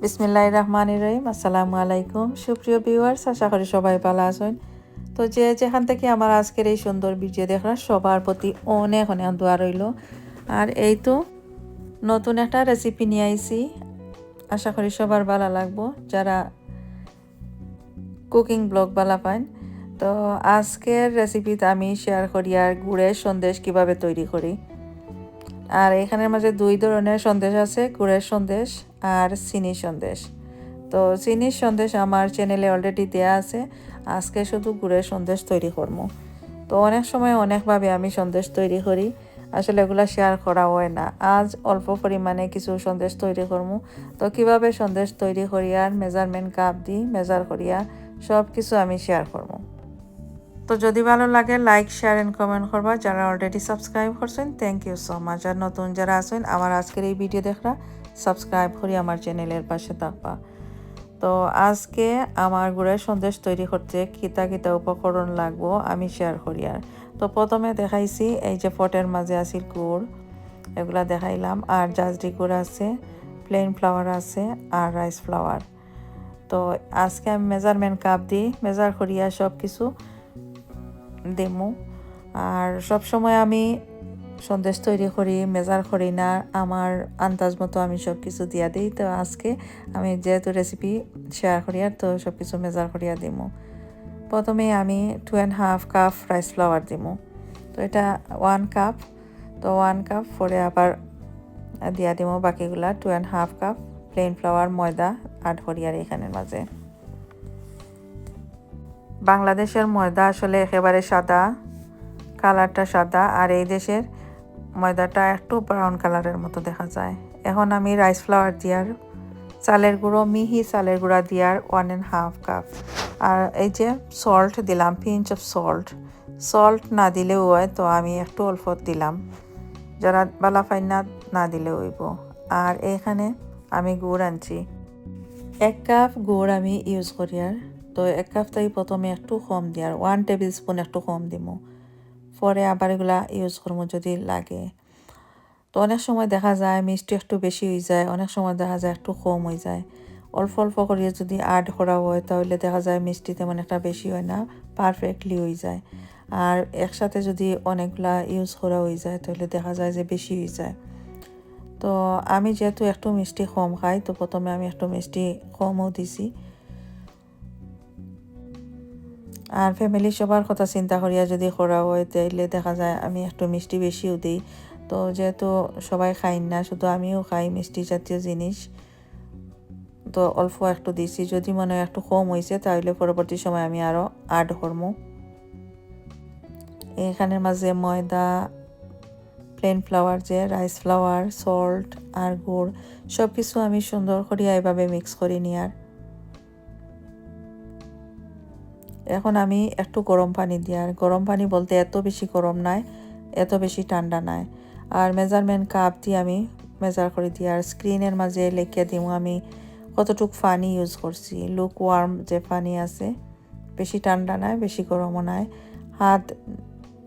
বিসমিল্লাহির রহমানির রহিম। আসসালামু আলাইকুম সুপ্রিয় ভিউয়ার্স, আশা করি সবাই ভালো আছেন। তো যে যেখান থেকে আমার আজকের এই সুন্দর ভিডিও দেখলাম সবার প্রতি অনেক অনেক দোয়া রইল। আর এই তো নতুন একটা রেসিপি নিয়ে আইছি, আশা করি সবার ভালো লাগবো যারা কুকিং ব্লগ ভালো পান। তো আজকের রেসিপিতে আমি শেয়ার করি আর গুড়ের সন্দেশ কিভাবে তৈরি করি। আর এখানের মাঝে দুই ধরনের সন্দেশ আছে, গুড়ের সন্দেশ আর চিনির সন্দেশ। তো চিনির সন্দেশ আমার চ্যানেলে অলরেডি দেয়া আছে, আজকে শুধু গুড়ের সন্দেশ তৈরি করবো। তো অনেক সময় অনেকভাবে আমি সন্দেশ তৈরি করি, আসলে এগুলো শেয়ার করা হয় না। আজ অল্প পরিমাণে কিছু সন্দেশ তৈরি করবো। তো কিভাবে সন্দেশ তৈরি করি আর মেজারমেন্ট কাপ দিই মেজার করিয়া সব কিছু আমি শেয়ার করবো। তো যদি ভালো লাগে লাইক শেয়ার এন্ড কমেন্ট করবা। যারা অলরেডি সাবস্ক্রাইব করছেন থ্যাংক ইউ সো মাচ। আর নতুন যারা আছেন আমার আজকের এই ভিডিও দেখরা সাবস্ক্রাইব করি আমার চ্যানেলের পাশে থাকবা। তো আজকে আমার গুড়ের সন্দেশ তৈরি করতে কিতা কিতা উপকরণ লাগবো আমি শেয়ার করি। আর তো প্রথমে দেখাইছি এই যে পটের মাঝে আছে গুড়, এগুলা দেখাইলাম। আর জাজরি গুড় আছে, প্লেন ফ্লাওয়ার আছে আর রাইস ফ্লাওয়ার। তো আজকে আমি মেজারমেন্ট কাপ দিই মেজার করিয়া সব কিছু দেমু। আর সব সময় আমি সন্দেশ তৈরি করি মেজার করি না, আমার আন্দাজ মতো আমি সব কিছু দিয়া দিই। তো আজকে আমি যেহেতু রেসিপি শেয়ার করি আর তো সব কিছু মেজার করিয়া দিমু। প্রথমে আমি 2.5 কাপ রাইস ফ্লাওয়ার দিমু। তো এটা 1 কাপ, তো 1 কাপ পরে আবার দিয়া দিমু বাকিগুলা 2.5 কাপ প্লেন ফ্লাওয়ার ময়দা অ্যাড করি আর এখানের মাঝে। বাংলাদেশের ময়দা আসলে একেবারে সাদা, কালারটা সাদা, আর এই দেশের ময়দাটা একটু ব্রাউন কালারের মতো দেখা যায়। এখন আমি রাইস ফ্লাওয়ার দিয়ার চালের গুঁড়ো, মিহি চালের গুঁড়া দিয়ার 1.5 কাপ। আর এই যে সল্ট দিলাম, পিঞ্চ অফ সল্ট। সল্ট না দিলেও হয়, তো আমি একটু অল্প দিলাম, যারা বালা ফাইন না দিলেও হইব। আর এখানে আমি গুড় আনছি 1 কাপ গুড় আমি ইউজ করি। আর তো 1 কাপ থেকে প্রথমে একটু কম দিয়ার 1 টেবিল স্পুন একটু কম দিব, পরে আবার এগুলা ইউজ করবো যদি লাগে। তো অনেক সময় দেখা যায় মিষ্টি একটু বেশি হয়ে যায়, অনেক সময় দেখা যায় একটু কম হয়ে যায়। অল্প অল্প করিয়ে যদি অ্যাড করা হয় তাহলে দেখা যায় মিষ্টি তেমন একটা বেশি হয় না, পারফেক্টলি হয়ে যায়। আর একসাথে যদি অনেকগুলা ইউজ করা হয়ে যায় তাহলে দেখা যায় যে বেশি হয়ে যায়। তো আমি যেহেতু একটু মিষ্টি কম খাই, তো প্রথমে আমি একটু মিষ্টি কমও দিছি। আর ফ্যামিলি সবার কথা চিন্তা করিয়া যদি করা হয় তাইলে দেখা যায় আমি একটু মিষ্টি বেশিও দিই। তো যেহেতু সবাই খাই না, শুধু আমিও খাই মিষ্টি জাতীয় জিনিস, তো অল্প একটু দিছি। যদি মনে হয় একটু কম হয়েছে তাহলে পরবর্তী সময় আমি আরও অ্যাড করবো। এখানের মাঝে ময়দা, প্লেন ফ্লাওয়ার, যে রাইস ফ্লাওয়ার, সল্ট আর গুড় সব কিছু আমি সুন্দর করিয়া এভাবে মিক্স করে নিই। আর এখন আমি একটু গরম পানি দিই, আর গরম পানি বলতে এত বেশি গরম নাই, এত বেশি ঠান্ডা নাই। আর মেজারমেন্ট কাপ দিয়ে আমি মেজার করে দিই। আর স্ক্রিনের মাঝে লিখে দিই আমি কতটুক পানি ইউজ করছি। লুক ওয়ার্ম যে পানি আছে, বেশি ঠান্ডা নাই বেশি গরমও নাই, হাত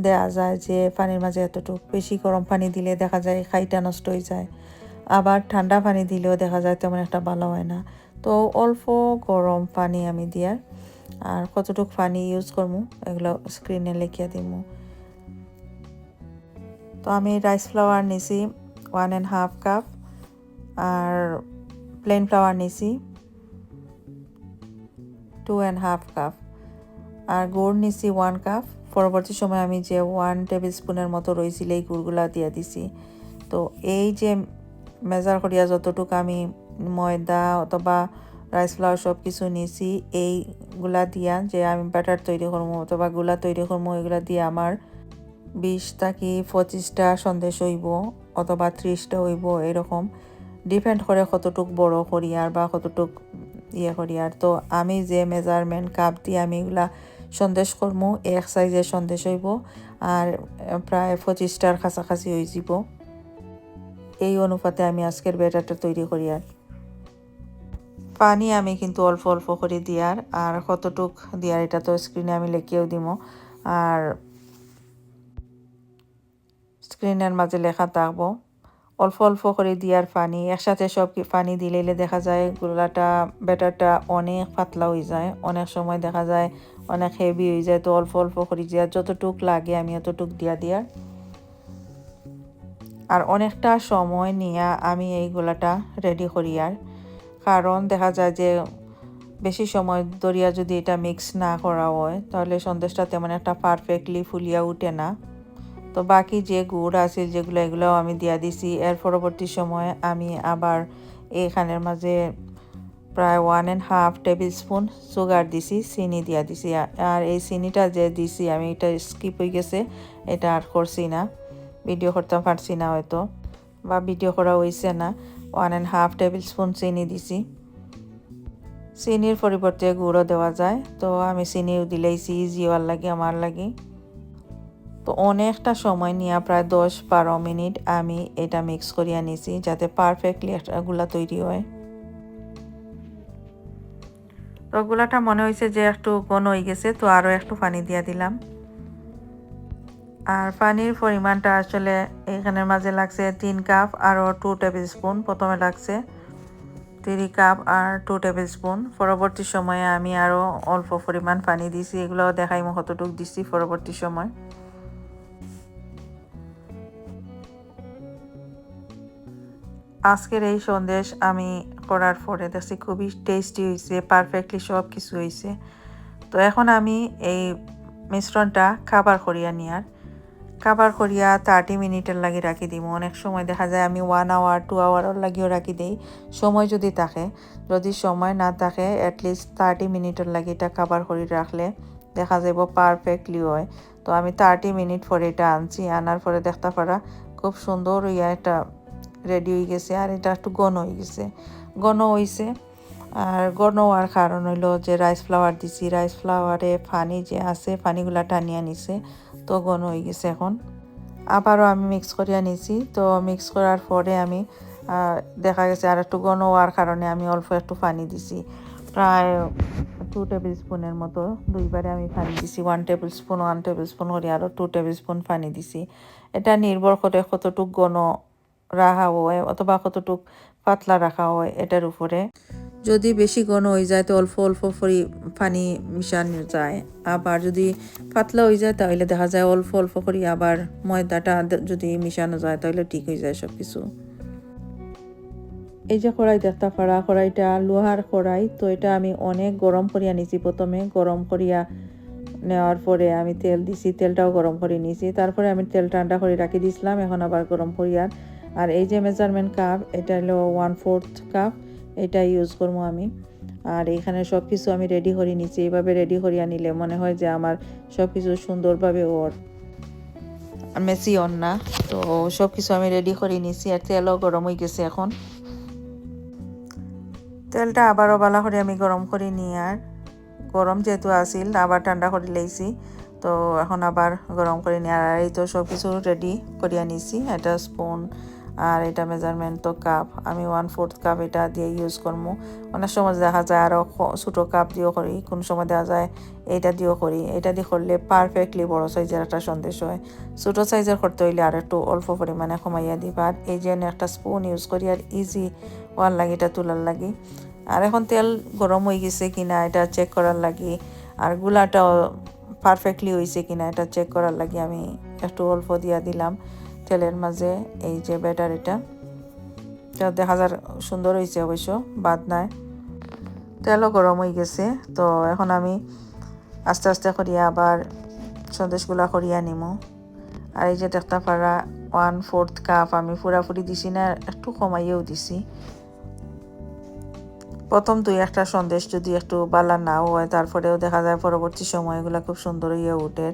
দেয়া যায় যে পানির মাঝে এতটুক। বেশি গরম পানি দিলে দেখা যায় খাইটা নষ্ট হয়ে যায়, আবার ঠান্ডা পানি দিলেও দেখা যায় তেমন একটা ভালো হয় না। তো অল্প গরম পানি আমি দিয়ার, আর কতটুকু পানি ইউজ করবো এগুলো স্ক্রিনে লিখিয়ে দিব। তো আমি রাইস ফ্লাওয়ার নিছি 1.5 কাপ, আর প্লেন ফ্লাওয়ার নিছি 2.5 কাপ, আর গুড় নিছি 1 কাপ। পরবর্তী সময় আমি যে 1 টেবিল স্পুনের মতো রয়েছিল এই গুড়গুলা দিয়ে দিছি। তো এই যে মেজার করিয়া যতটুকু আমি ময়দা অথবা রাইস ফ্লাওয়ার সব কিছু নিয়েছি, এইগুলা দিয়া যে আমি ব্যাটার তৈরি করবো অথবা গুলা তৈরি করবো, এগুলা দিয়ে আমার 20 থেকে 25টা সন্দেশ হইব অথবা 30টা হইব, এরকম ডিপেন্ড করে কতটুক বড় করি আর বা কতটুক ইয়ে করি। আর তো আমি যে মেজারমেন্ট কাপ দিয়ে আমি এগুলা সন্দেশ করবো, এক সাইজের সন্দেশ হইব আর প্রায় 25টার কাছাকাছি হয়ে যাব। এই অনুপাতে আমি আজকের ব্যাটারটা তৈরি করি। আর পানি আমি কিন্তু অল্প অল্প করে দিয়ার, আর কতটুক দিয়ার এটা তো স্ক্রিনে আমি লিখেও দিব, আর স্ক্রিনের মাঝে লেখা থাকবো অল্প অল্প করে দিয়ার পানি একসাথে সব পানি দিলে দেখা যায় গুলাটা ব্যাটারটা অনেক পাতলা হয়ে যায়, অনেক সময় দেখা যায় অনেক হেভি হয়ে যায়। তো অল্প অল্প করে দিয়া যতটুক লাগে আমি অতটুক দিয়ার আর অনেকটা সময় নিয়ে আমি এই গোলাটা রেডি করি। আর কারণ দেখা যায় যে বেশি সময় ধরিয়া যদি এটা মিক্স না করা হয় তাহলে সন্দেশটা তেমন একটা পারফেক্টলি ফুলিয়া উঠে না। তো বাকি যে গুড় আছে যেগুলো এগুলোও আমি দিয়া দিছি। এর পরবর্তী সময়ে আমি আবার এখানের মাঝে প্রায় 1.5 টেবিল স্পুন সুগার দিছি, চিনি দিয়া দিছি। আর এই চিনিটা যে দিছি আমি এটা স্কিপ হয়ে গেছে, এটা আর করছি না, ভিডিও করতে পারছি না হয়তো, বা ভিডিও করা হয়েছে না। 1.5 টেবিল স্পুন চিনি দিছি। চিনির পরিবর্তে গুঁড়ো দেওয়া যায়, তো আমি চিনিও দিলেইছি ইজি হওয়ার লাগে আমার লাগে। তো অনেকটা সময় নিয়ে প্রায় 10-12 মিনিট আমি এটা মিক্স করিয়া নিছি যাতে পারফেক্টলি একটা গুলা তৈরি হয়। তো গুলাটা মনে হয়েছে যে একটু ঘন হয়ে গেছে, তো আরও একটু পানি দিয়া দিলাম। আর পানির পরিমাণটা আসলে এখানের মাঝে লাগছে 3 কাপ আরও 2 টেবিল স্পুন। প্রথমে লাগছে 3 কাপ আর 2 টেবিল স্পুন। পরবর্তী সময়ে আমি আরও অল্প পরিমাণ পানি দিছি, এগুলো দেখাইমো কতটুকু দিছি পরবর্তী সময়। আজকের এই সন্দেশ আমি করার পরে দেখছি খুবই টেস্টি হয়েছে, পারফেক্টলি সব কিছু হয়েছে। তো এখন আমি এই মিশ্রণটা খাবার করিয়া কাবার করিয়া 30 মিনিটের লাগি রাখি দিব। অনেক সময় দেখা যায় আমি 1 আওয়ার 2 আওয়ারের লাগিও রাখি দেই, সময় যদি থাকে। যদি সময় না থাকে অ্যাটলিস্ট 30 মিনিটের লাগি এটা কাবার করে রাখলে দেখা যাব পারফেক্টলি হয়। তো আমি 30 মিনিট পরে এটা আনছি, আনার পরে দেখতে পারা খুব সুন্দর হইয়া এটা রেডি হয়ে গেছে। আর এটা একটু ঘন হয়ে গেছে, ঘন হয়েছে। আর ঘন হওয়ার কারণ হইলো যে রাইস ফ্লাওয়ার দিছি, রাইস ফ্লাওয়ারে পানি যে আছে পানিগুলা টানিয়া নিছে, তো ঘন হয়ে গেছে। এখন আবারও আমি মিক্স করিয়া নিছি। তো মিক্স করার পরে আমি দেখা গেছে আর একটু ঘন হওয়ার কারণে আমি অল্প একটু পানি দিছি, প্রায় 2 টেবিল স্পুনের মতো। দুইবারে আমি পানি দিছি, 1 টেবিল স্পুন করে আরও 2 টেবিল স্পুন পানি দিছি। এটা নির্ভর করে কতটুক ঘন রাখা হয় অথবা কতটুক পাতলা রাখা হয় এটার উপরে। যদি বেশি ঘন হয়ে যায় তো অল্প অল্প পানি মিশানো যায়, আবার যদি পাতলা হয়ে যায় তাহলে দেখা যায় অল্প অল্প করে আবার ময়দাটা যদি মিশানো যায় তাহলে ঠিক হয়ে যায় সব কিছু। এই যে কড়াই দেখতে পারা, কড়াইটা লোহার কড়াই, তো এটা আমি অনেক গরম করিয়া নিছি। প্রথমে গরম করিয়া নেওয়ার পরে আমি তেল দিছি, তেলটাও গরম করে নিয়েছি। তারপরে আমি তেল ঠান্ডা করে রাখি দিয়েছিলাম, এখন আবার গরম করিয়া। আর এই যে মেজারমেন্ট কাপ, এটা হলো 1/4 কাপ, এটা ইউজ করবো আমি। আর এখানে সব কিছু আমি রেডি করে নিচ্ছি। এইভাবে রেডি করিয়া নিলে মনে হয় যে আমার সব কিছু সুন্দরভাবে ওর মেসি অন না। তো সব কিছু আমি রেডি করে নিচ্ছি। আর তেলও গরম হয়ে গেছে। এখন তেলটা আবারও ভালো করে আমি গরম করে নিয়ে, আর গরম যেহেতু আসিল আবার ঠান্ডা করে লইছি, তো এখন আবার গরম করে নিয়ে। আর এই তো সব কিছু রেডি করিয়া নিছি। এটা স্পুন আর এটা মেজারমেন্ট তো কাপ, আমি 1/4 কাপ এটা দিয়ে ইউজ করবো। অনেক সময় দেখা যায় আরও ছোটো কাপ দিয়েও করি, কোন সময় দেখা যায় এইটা দিয়েও করি। এটা দিয়ে করলে পারফেক্টলি বড় সাইজের একটা সন্দেশ হয়। ছোটো সাইজের করতে হইলে আর একটু অল্প পরিমাণে কমাইয়া দিবা। আর এই জন্য একটা স্পুন ইউজ করি, আর ইজি ওয়ার লাগে এটা তোলার লাগি। আর এখন তেল গরম হয়ে গেছে কিনা এটা চেক করার লাগি, আর গুলাটাও পারফেক্টলি হয়েছে কিনা এটা চেক করার লাগি আমি একটু অল্প দিয়া দিলাম তেলের মাঝে এই যে ব্যাটার। এটা দেখা যায় সুন্দর হয়েছে, অবশ্য বাদ নাই। তেলও গরম হয়ে গেছে, তো এখন আমি আস্তে আস্তে করিয়া আবার সন্দেশগুলা করিয়া নিমো। আর এই যে দেখতে পারা 1/4 কাপ আমি পুরাপুরি দিছি না, একটু কমাইয়েও দিছি। প্রথম 2-1টা সন্দেশ যদি একটু বালা নাও হয় তারপরেও দেখা যায় পরবর্তী সময় এগুলো খুব সুন্দর হইয়া উঠে।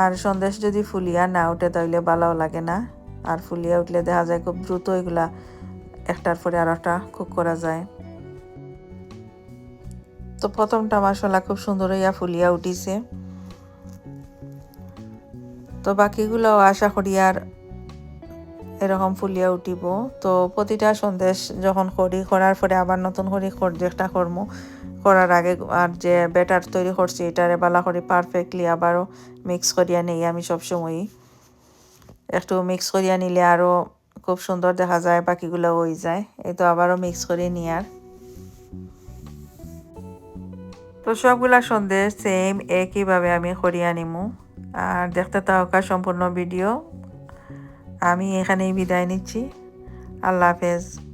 আর সন্দেশ যদি ফুলিয়া না উঠে তাহলে ভালোও লাগে না, আর ফুলিয়া উঠলে দেখা যায় খুব দ্রুত এগুলা একটার পরে আর একটা কুক করা যায়। তো প্রথমটা মাশাআল্লাহ খুব সুন্দর হইয়া ফুলিয়া উঠিছে, তো বাকিগুলোও আশা করি আর এরকম ফুলিয়া উঠিব। তো প্রতিটা সন্দেশ যখন করার পরে আবার নতুন করে একটা করবো, করার আগে আর যে ব্যাটার তৈরি করছি এটারে বালা করে পারফেক্টলি আবারও মিক্স করিয়া নেই আমি সবসময়ই। একটু মিক্স করিয়া নিলে আরও খুব সুন্দর দেখা যায়, বাকিগুলো হয়ে যায়। এই তো আবারও মিক্স করে নিয়ার। তো সবগুলা সন্দেশ সেম একইভাবে আমি করিয়া নিমু। আর দেখতে থাকা সম্পূর্ণ ভিডিও। আমি এখানেই বিদায় নিচ্ছি। আল্লাহ হাফেজ।